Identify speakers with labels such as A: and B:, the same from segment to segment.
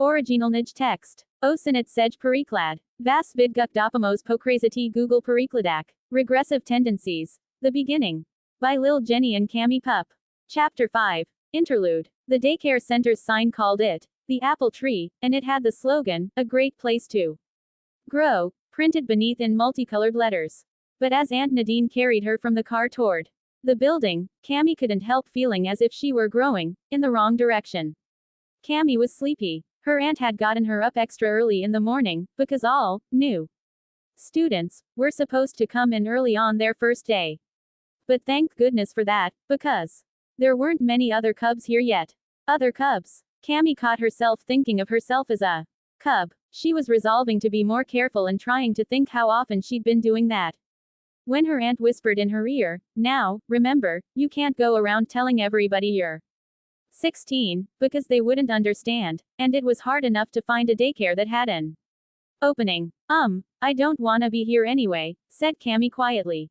A: Originalnij text. Osinit sej periklad. Vas vidguk dopamos pokrazati Google perikladak. Regressive tendencies. The beginning. By Lil Jenny and Cami Pup. Chapter 5. Interlude. The daycare center's sign called it the apple tree, and it had the slogan, a great place to grow, printed beneath in multicolored letters. But as Aunt Nadine carried her from the car toward the building, Cami couldn't help feeling as if she were growing in the wrong direction. Cami was sleepy. Her aunt had gotten her up extra early in the morning, because all new students were supposed to come in early on their first day. But thank goodness for that, because there weren't many other cubs here yet. Other cubs. Cami caught herself thinking of herself as a cub. She was resolving to be more careful and trying to think how often she'd been doing that. When her aunt whispered in her ear, "Now, remember, you can't go around telling everybody you're 16, because they wouldn't understand, and it was hard enough to find a daycare that had an opening." I don't wanna be here anyway, said Cami quietly.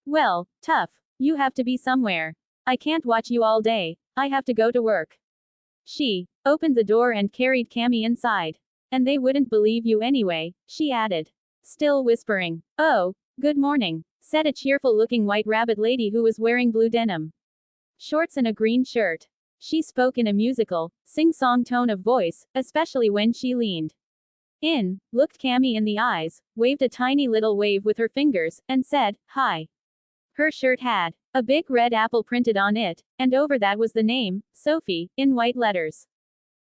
A: Well, tough. You have to be somewhere. I can't watch you all day. I have to go to work. She opened the door and carried Cami inside. And they wouldn't believe you anyway, she added. Still whispering. Oh, good morning, said a cheerful-looking white rabbit lady who was wearing blue denim shorts and a green shirt. She spoke in a musical, sing-song tone of voice, especially when she leaned in, looked Cami in the eyes, waved a tiny little wave with her fingers, and said, "Hi." Her shirt had a big red apple printed on it, and over that was the name, Sophie, in white letters.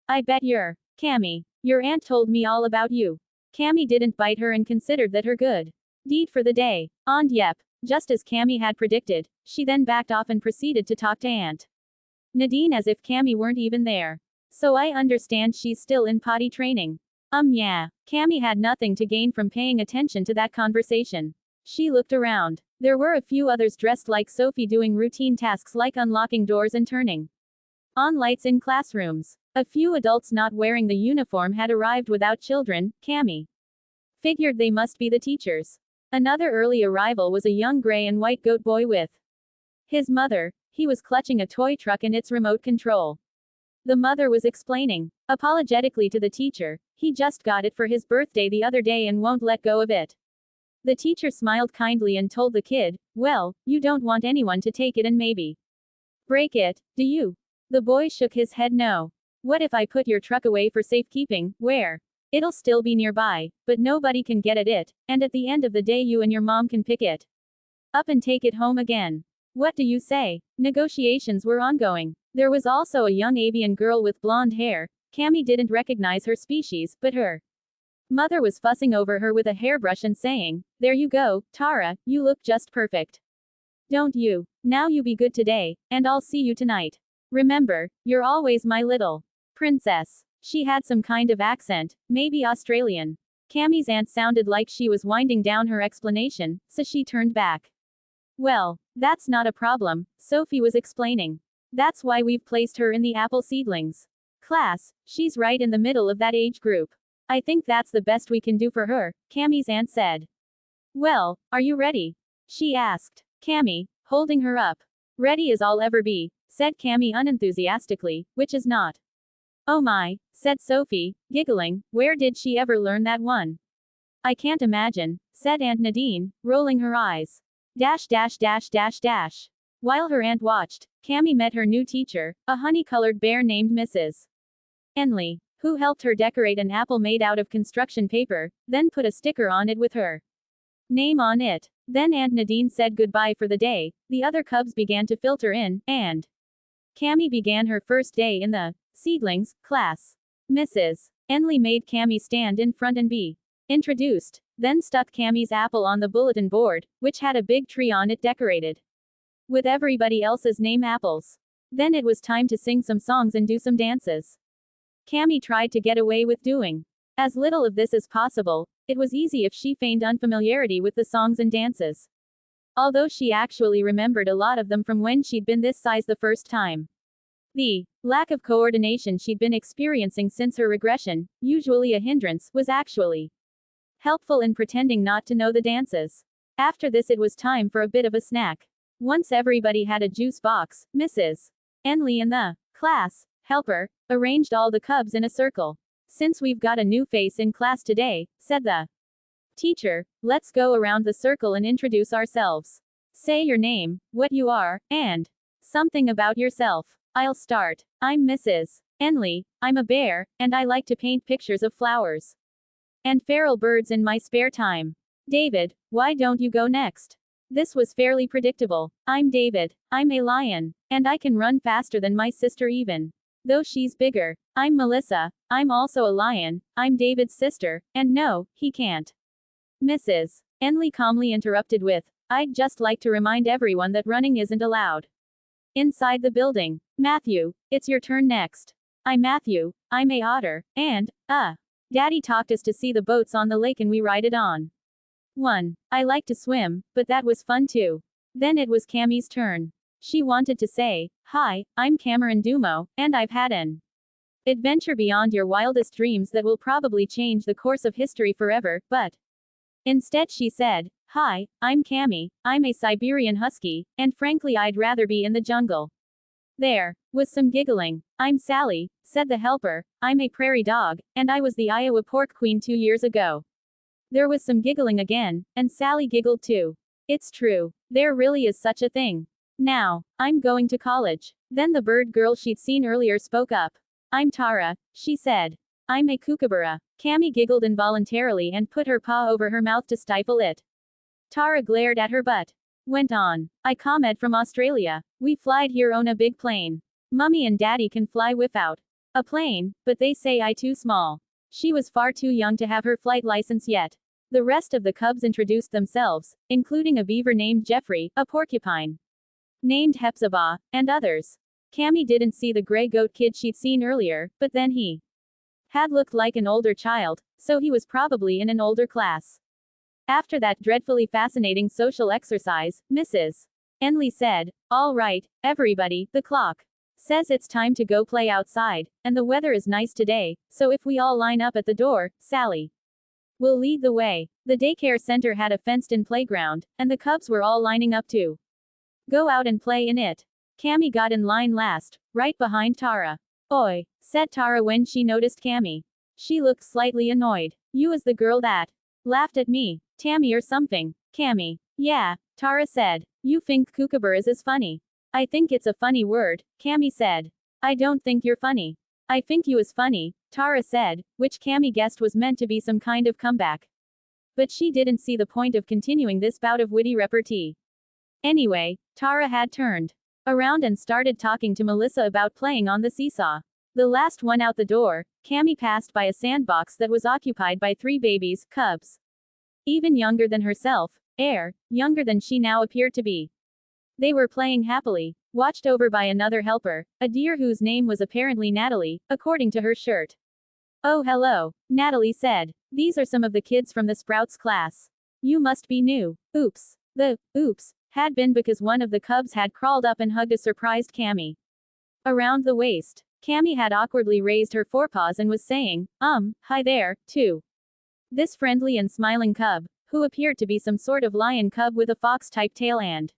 A: I bet you're Cami. Your aunt told me all about you. Cami didn't bite her and considered that her good deed for the day. And yep, just as Cami had predicted, she then backed off and proceeded to talk to Aunt Nadine as if Cami weren't even there. So I understand she's still in potty training. Yeah. Cami had nothing to gain from paying attention to that conversation. She looked around. There were a few others dressed like Sophie doing routine tasks like unlocking doors and turning on lights in classrooms. A few adults not wearing the uniform had arrived without children. Cami figured they must be the teachers. Another early arrival was a young gray and white goat boy with his mother. He was clutching a toy truck and its remote control. The mother was explaining apologetically to the teacher, he just got it for his birthday the other day and won't let go of it. The teacher smiled kindly and told the kid, "Well, you don't want anyone to take it and maybe break it, do you?" The boy shook his head. "No. What if I put your truck away for safekeeping, where it'll still be nearby, but nobody can get at it, and at the end of the day you and your mom can pick it up and take it home again. What do you say?" Negotiations were ongoing. There was also a young avian girl with blonde hair. Cami didn't recognize her species, but her mother was fussing over her with a hairbrush and saying, "There you go, Tara, you look just perfect. Don't you? Now you be good today, and I'll see you tonight. Remember, you're always my little princess." She had some kind of accent, maybe Australian. Cami's aunt sounded like she was winding down her explanation, so she turned back. "Well, that's not a problem," Sophie was explaining. "That's why we've placed her in the apple seedlings class. She's right in the middle of that age group. I think that's the best we can do for her," Cami's aunt said. "Well, are you ready?" she asked. Cami, holding her up. "Ready as I'll ever be," said Cami unenthusiastically, "which is not." "Oh my," said Sophie, giggling, "where did she ever learn that one?" "I can't imagine," said Aunt Nadine, rolling her eyes. Dash dash dash dash dash. While her aunt watched, Cami met her new teacher, a honey-colored bear named Mrs. Henley, who helped her decorate an apple made out of construction paper, then put a sticker on it with her name on it. Then Aunt Nadine said goodbye for the day. The other cubs began to filter in, and Cami began her first day in the seedlings class. Mrs. Henley made Cami stand in front and be introduced, then stuck Cami's apple on the bulletin board, which had a big tree on it decorated with everybody else's name apples. Then it was time to sing some songs and do some dances. Cami tried to get away with doing as little of this as possible. It was easy if she feigned unfamiliarity with the songs and dances. Although she actually remembered a lot of them from when she'd been this size the first time. The lack of coordination she'd been experiencing since her regression, usually a hindrance, was actually helpful in pretending not to know the dances. After this it was time for a bit of a snack. Once everybody had a juice box, Mrs. Henley and the class helper arranged all the cubs in a circle. Since we've got a new face in class today, said the teacher, let's go around the circle and introduce ourselves. Say your name, what you are, and something about yourself. I'll start. I'm Mrs. Enley, I'm a bear, and I like to paint pictures of flowers and feral birds in my spare time. David, why don't you go next? This was fairly predictable. I'm David, I'm a lion, and I can run faster than my sister even though she's bigger. I'm Melissa, I'm also a lion, I'm David's sister, and no, he can't. Mrs. Enley calmly interrupted with, I'd just like to remind everyone that running isn't allowed inside the building. Matthew, it's your turn next. I'm Matthew, I'm a otter, and, Daddy talked us to see the boats on the lake and we ride it on. 1. I like to swim, but that was fun too. Then it was Cammie's turn. She wanted to say, Hi, I'm Cameron Dumo, and I've had an adventure beyond your wildest dreams that will probably change the course of history forever, but instead she said, Hi, I'm Cammie, I'm a Siberian husky, and frankly I'd rather be in the jungle. There was some giggling. I'm Sally, said the helper, I'm a prairie dog, and I was the Iowa pork queen 2 years ago. There was some giggling again, and Sally giggled too. It's true. There really is such a thing. Now, I'm going to college. Then the bird girl she'd seen earlier spoke up. I'm Tara, she said. I'm a kookaburra. Cammie giggled involuntarily and put her paw over her mouth to stifle it. Tara glared at her but went on. I comed from Australia. We flied here on a big plane. Mummy and Daddy can fly without a plane, but they say I too small. She was far too young to have her flight license yet. The rest of the cubs introduced themselves, including a beaver named Jeffrey, a porcupine named Hepzibah, and others. Cammie didn't see the gray goat kid she'd seen earlier, but then he had looked like an older child, so he was probably in an older class. After that dreadfully fascinating social exercise, Mrs. Enley said, All right, everybody, the clock says it's time to go play outside, and the weather is nice today, so if we all line up at the door, Sally will lead the way. The daycare center had a fenced-in playground, and the cubs were all lining up to go out and play in it. Cammie got in line last, right behind Tara. Oi, said Tara when she noticed Cammie. She looked slightly annoyed. You was the girl that laughed at me, Tammy or something. Cammie. Yeah, Tara said. You think kookaburras is funny. I think it's a funny word, Cammie said. I don't think you're funny. I think you is funny, Tara said, which Cammie guessed was meant to be some kind of comeback. But she didn't see the point of continuing this bout of witty repartee. Anyway, Tara had turned around and started talking to Melissa about playing on the seesaw. The last one out the door, Cammie passed by a sandbox that was occupied by 3 babies, cubs. Even younger than herself, younger than she now appeared to be. They were playing happily, watched over by another helper, a deer whose name was apparently Natalie, according to her shirt. Oh hello, Natalie said. These are some of the kids from the Sprouts class. You must be new. Oops. The oops had been because one of the cubs had crawled up and hugged a surprised Cammie around the waist. Cammie had awkwardly raised her forepaws and was saying, hi there, too. This friendly and smiling cub, who appeared to be some sort of lion cub with a fox-type tail and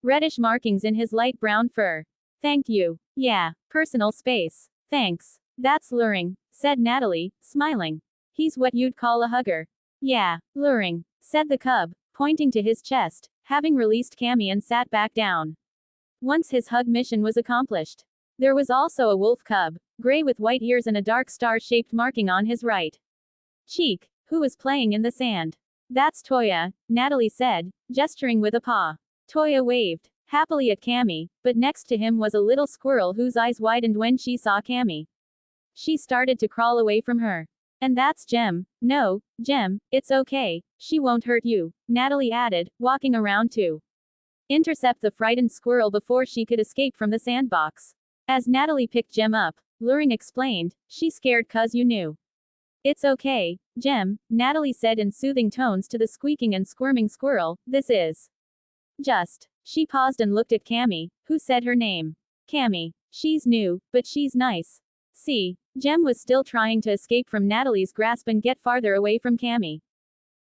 A: reddish markings in his light brown fur. Thank you. Yeah, personal space. Thanks. That's luring, said Natalie, smiling. He's what you'd call a hugger. Yeah, luring, said the cub, pointing to his chest, having released Cammie and sat back down. Once his hug mission was accomplished. There was also a wolf cub, gray with white ears and a dark star-shaped marking on his right cheek, who was playing in the sand. That's Toya, Natalie said, gesturing with a paw. Toya waved happily at Cammie, but next to him was a little squirrel whose eyes widened when she saw Cammie. She started to crawl away from her. And that's Jem. No, Jem, it's okay, she won't hurt you, Natalie added, walking around to intercept the frightened squirrel before she could escape from the sandbox. As Natalie picked Jem up, Luring explained, she scared 'cause you knew. It's okay, Jem, Natalie said in soothing tones to the squeaking and squirming squirrel, this is just. She paused and looked at Cammie, who said her name. Cammie. She's new, but she's nice. See, Jem was still trying to escape from Natalie's grasp and get farther away from Cammie.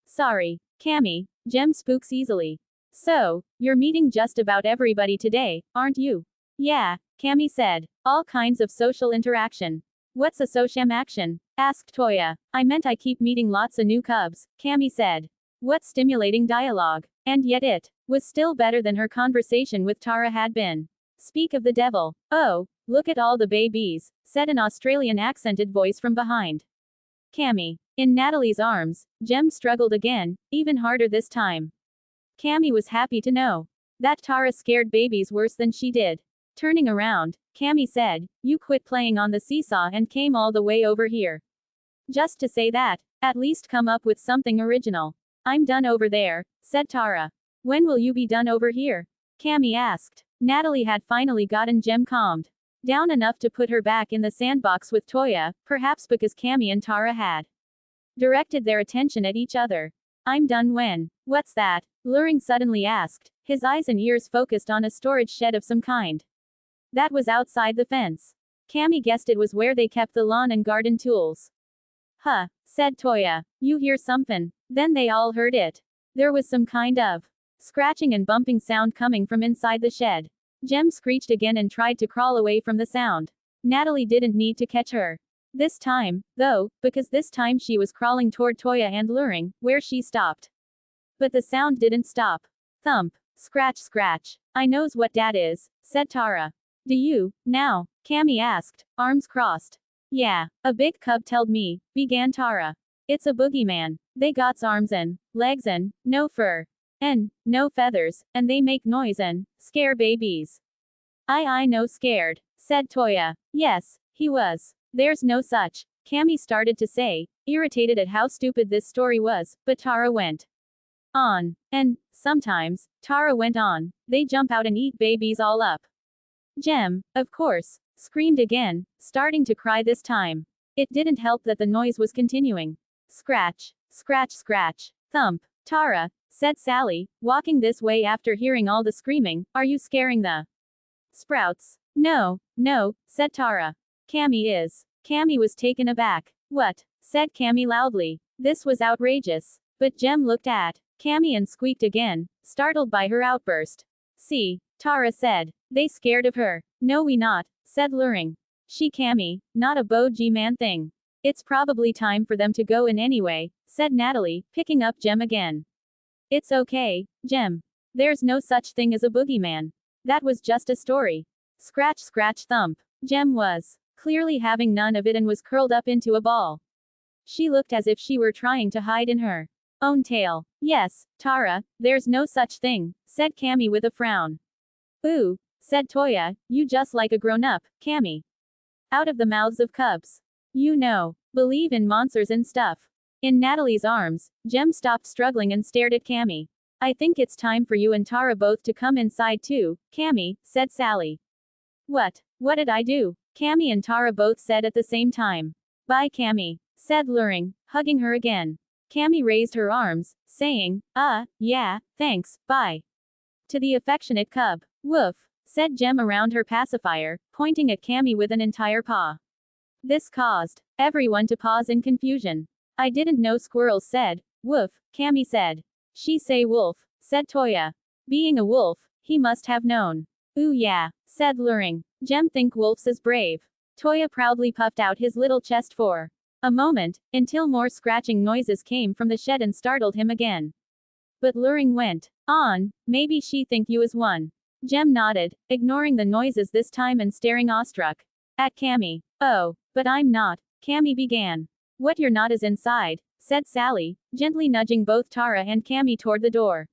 A: Sorry, Cammie, Jem spooks easily. So, you're meeting just about everybody today, aren't you? Yeah, Cammie said. All kinds of social interaction. What's a sociam action? asked Toya. I meant I keep meeting lots of new cubs, Cammy said. What stimulating dialogue. And yet it was still better than her conversation with Tara had been. Speak of the devil. Oh, look at all the babies, said an Australian accented voice from behind. Cammy. In Natalie's arms, Jem struggled again, even harder this time. Cammy was happy to know that Tara scared babies worse than she did. Turning around, Cammy said, you quit playing on the seesaw and came all the way over here. Just to say that, at least come up with something original. I'm done over there, said Tara. When will you be done over here? Cammy asked. Natalie had finally gotten Jem calmed down enough to put her back in the sandbox with Toya, perhaps because Cammy and Tara had directed their attention at each other. I'm done when? What's that? Luring suddenly asked, his eyes and ears focused on a storage shed of some kind that was outside the fence. Cammy guessed it was where they kept the lawn and garden tools. Huh, said Toya. You hear something? Then they all heard it. There was some kind of scratching and bumping sound coming from inside the shed. Jem screeched again and tried to crawl away from the sound. Natalie didn't need to catch her this time, though, because this time she was crawling toward Toya and luring, where she stopped. But the sound didn't stop. Thump. Scratch scratch. I knows what dat is, said Tara. Do you, now? Cammy asked, arms crossed. Yeah, a big cub telled me, began Tara. It's a boogeyman. They gots arms and legs and no fur and no feathers, and they make noise and scare babies. I know scared, said Toya. Yes, he was. There's no such. Cammy started to say, irritated at how stupid this story was, but Tara went on. And, sometimes, Tara went on, they jump out and eat babies all up. Jem, of course, screamed again, starting to cry this time. It didn't help that the noise was continuing. Scratch, scratch, scratch, thump. Tara, said Sally, walking this way after hearing all the screaming, are you scaring the sprouts? No, said Tara. Cammy is. Cammy was taken aback. What? Said Cammy loudly. This was outrageous. But Jem looked at Cammy and squeaked again, startled by her outburst. See, Tara said. They scared of her. No we not, said Luring. She Cammy, not a boogeyman thing. It's probably time for them to go in anyway, said Natalie, picking up Jem again. It's okay, Jem. There's no such thing as a boogeyman. That was just a story. Scratch scratch thump. Jem was clearly having none of it and was curled up into a ball. She looked as if she were trying to hide in her own tail. Yes, Tara, there's no such thing, said Cammy with a frown. Ooh, said Toya, you just like a grown-up, Cammy. Out of the mouths of cubs. You know, believe in monsters and stuff. In Natalie's arms, Jem stopped struggling and stared at Cammy. I think it's time for you and Tara both to come inside too, Cammy, said Sally. What did I do? Cammy and Tara both said at the same time. Bye Cammy, said Luring, hugging her again. Cammy raised her arms, saying, yeah, thanks, bye. To the affectionate cub. Woof, said Jem around her pacifier, pointing at Cammy with an entire paw. This caused everyone to pause in confusion. I didn't know squirrels said, woof, Cammy said. She say wolf, said Toya. Being a wolf, he must have known. Ooh yeah, said Luring. Jem think wolfs is brave. Toya proudly puffed out his little chest for a moment, until more scratching noises came from the shed and startled him again. But Luring went on, maybe she think you is one. Jem nodded, ignoring the noises this time and staring awestruck at Cammy. Oh, but I'm not, Cammy began. What you're not is inside, said Sally, gently nudging both Tara and Cammy toward the door.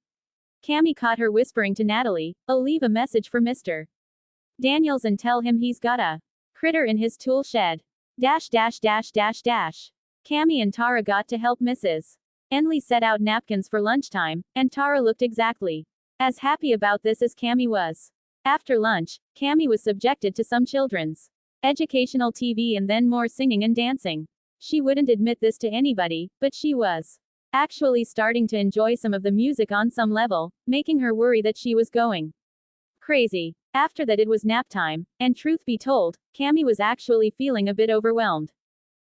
A: Cammy caught her whispering to Natalie, I'll leave a message for Mr. Daniels and tell him he's got a critter in his tool shed. Cammy and Tara got to help Mrs. Enley set out napkins for lunchtime, and Tara looked exactly as happy about this as Cammy was. After lunch, Cammy was subjected to some children's educational TV and then more singing and dancing. She wouldn't admit this to anybody, but she was actually starting to enjoy some of the music on some level, making her worry that she was going crazy. After that it was nap time, and truth be told, Cammy was actually feeling a bit overwhelmed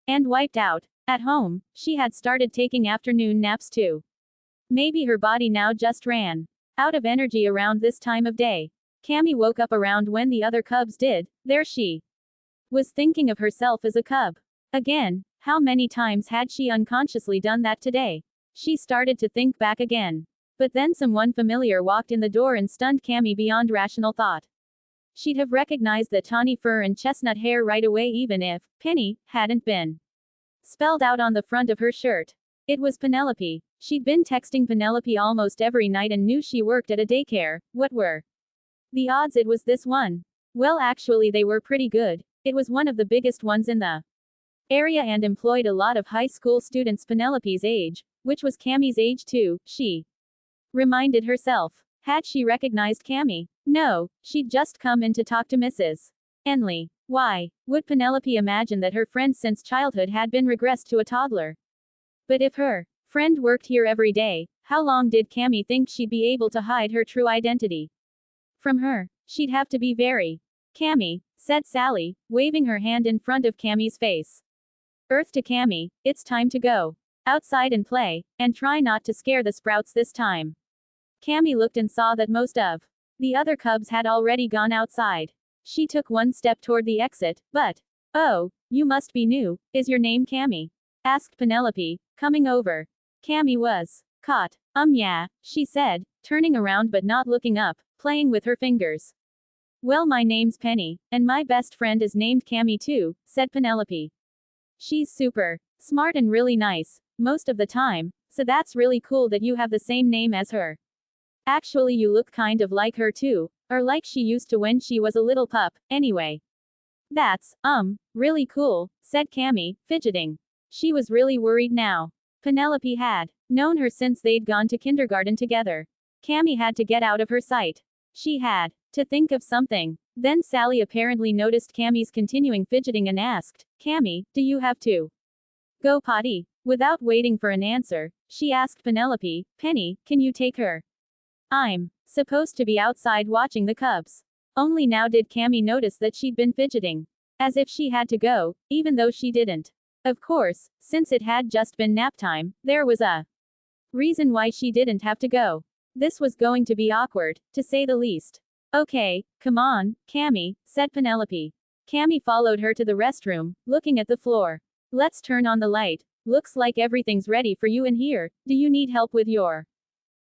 A: and wiped out. At home, she had started taking afternoon naps too. Maybe her body now just ran out of energy around this time of day. Cammy woke up around when the other cubs did. There she was thinking of herself as a cub again. How many times had she unconsciously done that today? She started to think back again. But then someone familiar walked in the door and stunned Cammy beyond rational thought. She'd have recognized the tawny fur and chestnut hair right away even if Penny hadn't been spelled out on the front of her shirt. It was Penelope. She'd been texting Penelope almost every night and knew she worked at a daycare. What were the odds it was this one? Well, actually, they were pretty good. It was one of the biggest ones in the area and employed a lot of high school students Penelope's age, which was Cammy's age too, she reminded herself. Had she recognized Cammy? No, she'd just come in to talk to Mrs. Enley. Why would Penelope imagine that her friend since childhood had been regressed to a toddler? But if her friend worked here every day, how long did Cammy think she'd be able to hide her true identity from her? She'd have to be very. Cammy, said Sally, waving her hand in front of Cammy's face. Earth to Cammy, it's time to go outside and play, and try not to scare the sprouts this time. Cammy looked and saw that most of the other cubs had already gone outside. She took one step toward the exit, but, oh, you must be new, is your name Cammy? Asked Penelope, coming over. Cammy was caught. Yeah, she said, turning around but not looking up, playing with her fingers. Well, my name's Penny, and my best friend is named Cammy too, said Penelope. She's super smart and really nice, most of the time, so that's really cool that you have the same name as her. Actually, you look kind of like her too, or like she used to when she was a little pup, anyway. That's, really cool, said Cammy, fidgeting. She was really worried now. Penelope had known her since they'd gone to kindergarten together. Cammy had to get out of her sight. She had to think of something. Then Sally apparently noticed Cammy's continuing fidgeting and asked, Cammy, do you have to go potty? Without waiting for an answer, she asked Penelope, Penny, can you take her? I'm supposed to be outside watching the cubs. Only now did Cammy notice that she'd been fidgeting. As if she had to go, even though she didn't. Of course, since it had just been nap time, there was a reason why she didn't have to go. This was going to be awkward, to say the least. Okay, come on, Cammy, said Penelope. Cammy followed her to the restroom, looking at the floor. Let's turn on the light. Looks like everything's ready for you in here. Do you need help with your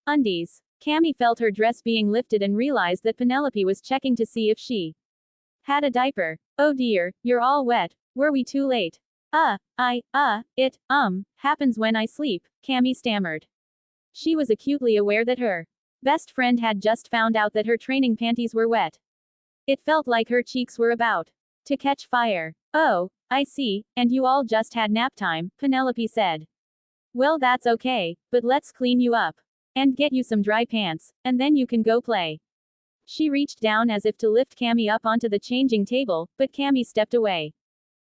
A: undies? Cammy felt her dress being lifted and realized that Penelope was checking to see if she had a diaper. Oh dear, you're all wet. Were we too late? It happens when I sleep, Cammy stammered. She was acutely aware that her best friend had just found out that her training panties were wet. It felt like her cheeks were about to catch fire. Oh, I see, and you all just had nap time, Penelope said. Well, that's okay, but let's clean you up. And get you some dry pants, and then you can go play. She reached down as if to lift Cammy up onto the changing table, but Cammy stepped away.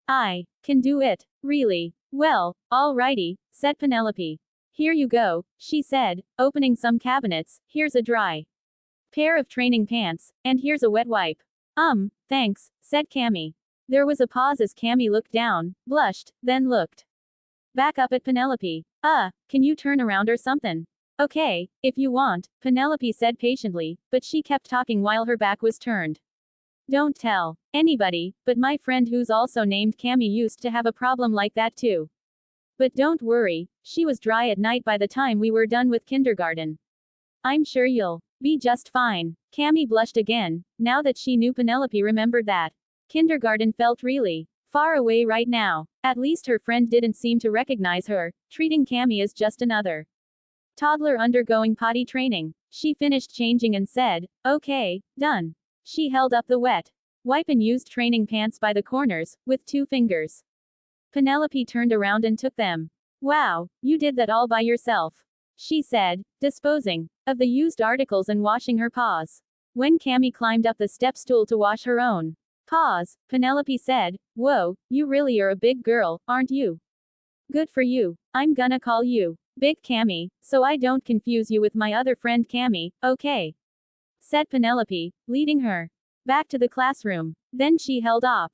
A: I can do it, really. Well, alrighty, said Penelope. Here you go, she said, opening some cabinets. Here's a dry pair of training pants, and here's a wet wipe. Thanks, said Cammy. There was a pause as Cammy looked down, blushed, then looked back up at Penelope. Can you turn around or something? Okay, if you want, Penelope said patiently, but she kept talking while her back was turned. Don't tell anybody, but my friend who's also named Cammy used to have a problem like that too. But don't worry, she was dry at night by the time we were done with kindergarten. I'm sure you'll be just fine. Cammy blushed again, now that she knew Penelope remembered that kindergarten felt really far away right now. At least her friend didn't seem to recognize her, treating Cammy as just another toddler undergoing potty training. She finished changing and said, okay, done. She held up the wet wipe and used training pants by the corners, with 2 fingers. Penelope turned around and took them. Wow, you did that all by yourself, she said, disposing of the used articles and washing her paws. When Cammy climbed up the step stool to wash her own paws, Penelope said, whoa, you really are a big girl, aren't you? Good for you. I'm gonna call you Big Cammy, so I don't confuse you with my other friend Cammy, okay? Said Penelope, leading her back to the classroom. Then she held up